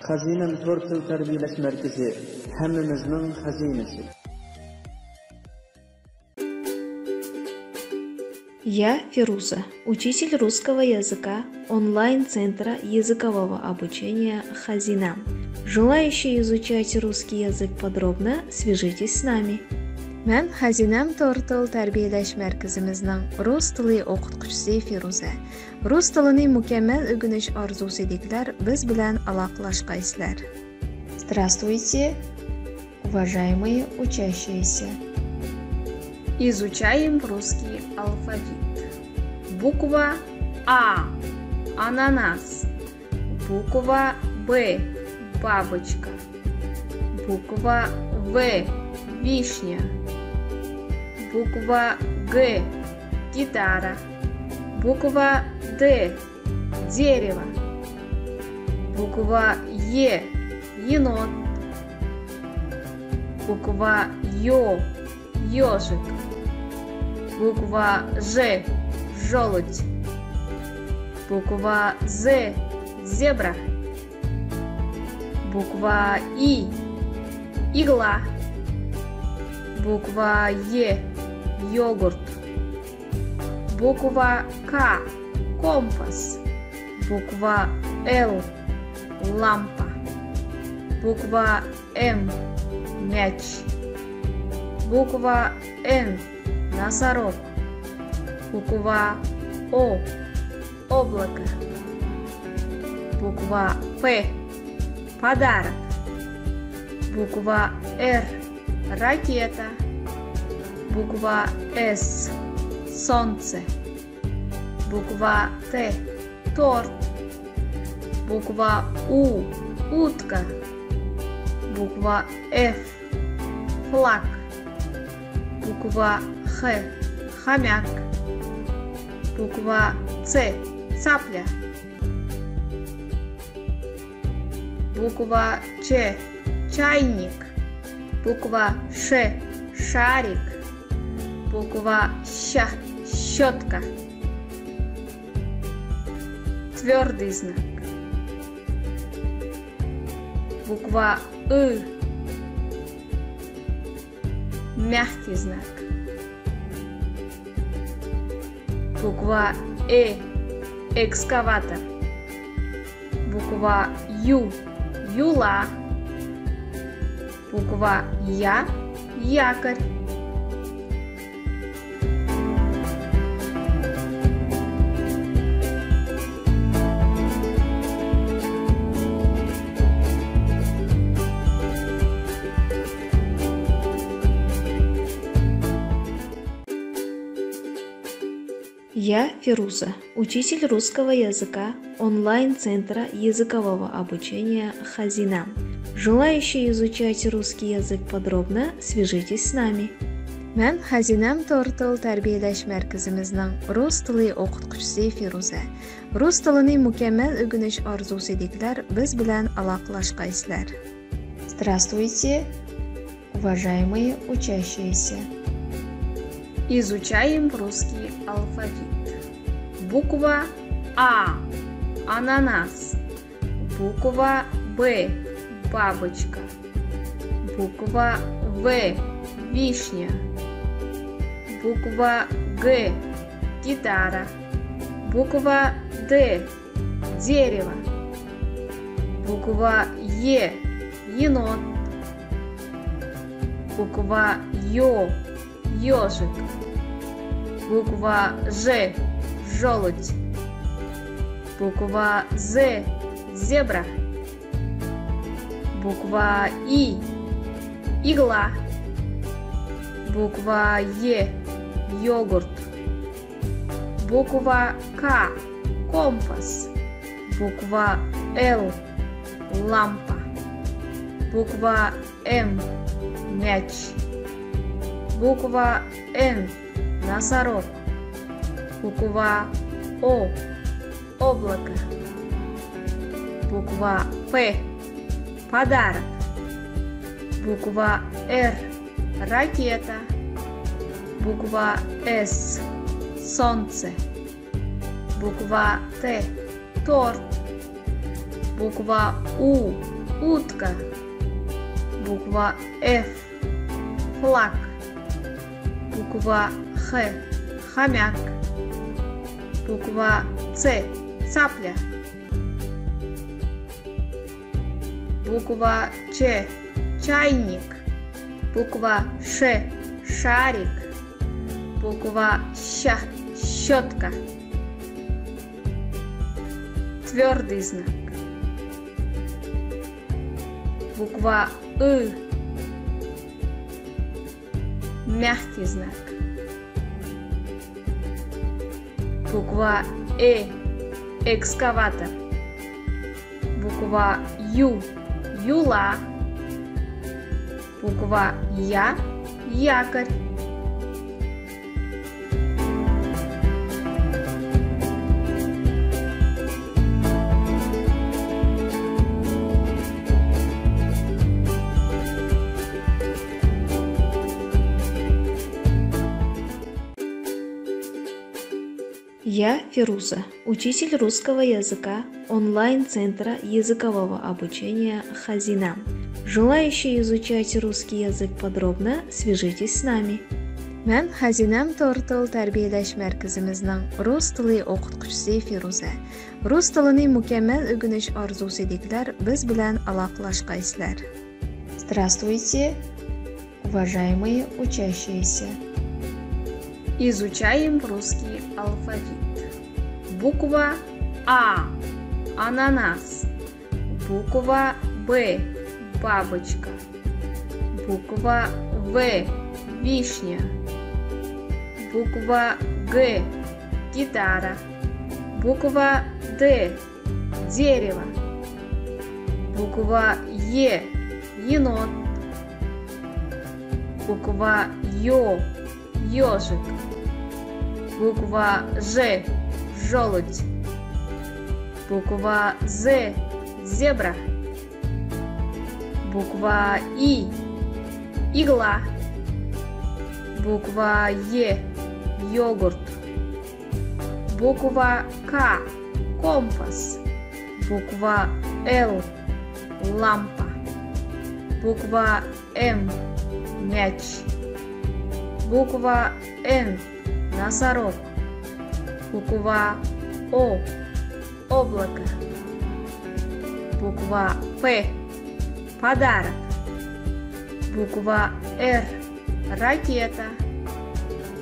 Xazinem Tortil Terbiyeleş Merkezi, hemmimizning xazinesi. Я Фируза, учитель русского языка онлайн-центра языкового обучения «Хазинам». Желающие изучать русский язык подробно, свяжитесь с нами. Мен Хазинам Tortil Terbiyeleş Merkezimizning rus tili o'qituvchisi Firuza. Rus tilini mukammal o'rganish orzusidagilar biz bilan aloqalashqaysizlar. Здравствуйте, уважаемые учащиеся. Изучаем русский алфавит. Буква А – ананас. Буква Б – бабочка. Буква В – вишня. Буква Г – гитара. Буква Д – дерево. Буква Е – енот. Буква Ё – ежик. Буква Ж – желудь. Буква З – зебра. Буква И – игла. Буква Е – йогурт. Буква К – компас. Буква Л – лампа. Буква М – мяч. Буква Н – носорог. Буква О – облако. Буква П – подарок. Буква Р – ракета. Буква С – солнце. Буква Т – торт. Буква У – утка. Буква Ф – флаг. Буква Х – хомяк. Буква Ц – цапля. Буква Ч – чайник. Буква Ш – шарик. Буква Щ – щетка. Твердый знак. Буква И – мягкий знак. Буква – экскаватор. Буква Ю – юла. Буква Я – якорь. Я Фируза, учитель русского языка онлайн-центра языкового обучения «Хазинам». Желающие изучать русский язык подробно, свяжитесь с нами. Мен Хазинам Tortil Terbiyeleş Merkezimizning rus tili o'qituvchisi Firuza. Rus tilini mukammal o'rganish orzusidagilar biz bilan aloqalashqaysizlar. Здравствуйте, уважаемые учащиеся. Изучаем русский алфавит. Буква А – ананас. Буква Б – бабочка. Буква В – вишня. Буква Г – гитара. Буква Д – дерево. Буква Е – енот. Буква Ё – ежик. Буква Ж – желудь. Буква З – зебра. Буква И – игла. Буква Е – йогурт. Буква К – компас. Буква Л – лампа. Буква М – мяч. Буква Н – носорог. Буква О – облако. Буква П – подарок. Буква Р – ракета. Буква С – солнце. Буква Т – торт. Буква У утка. Буква F – флаг. Буква Х – хомяк. Буква С – цапля. Буква Ч – чайник. Буква Ш – шарик. Буква Щ – щетка. Твердый знак. Буква И – мягкий знак. Буква – экскаватор. Буква Ю – юла. Буква Я – якорь. Я Фируза, учитель русского языка онлайн-центра языкового обучения Хазина. Желающие изучать русский язык подробно, свяжитесь с нами. Мен Хазинам Тортыл тәрбиеләш мәркәземезнең рус теле укытучысы Фируза. Рус телен мükәммәл үгенеш арзусы дикләр без белән алаклашкайсызлар. Здравствуйте, уважаемые учащиеся. Изучаем русский алфавит. Буква А – ананас. Буква Б – бабочка. Буква В – вишня. Буква Г – гитара. Буква Д – дерево. Буква Е – енот. Буква Ё – ежик. Буква Ж – желудь. Буква З – зебра. Буква И – игла. Буква Е – йогурт. Буква К – компас. Буква Л – лампа. Буква М – мяч. Буква Н – носорог. Буква О – облако. Буква П – подарок. Буква Р – ракета.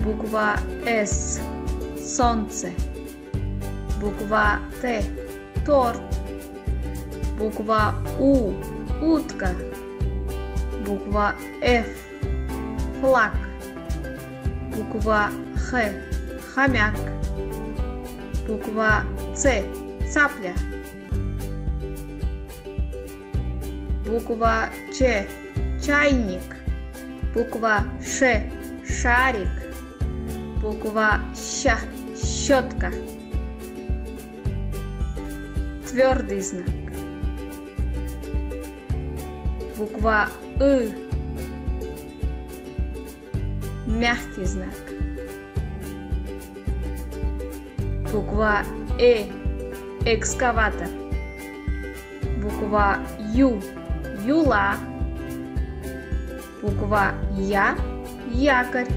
Буква С – солнце. Буква Т – торт. Буква У – утка. Буква Ф – флаг. Буква Х – хомяк. Буква С – цапля. Буква Ч – чайник. Буква Ш – шарик. Буква Щ – щетка. Твердый знак. Буква И – мягкий знак. Буква – экскаватор. Буква Ю – юла. Буква Я – якорь.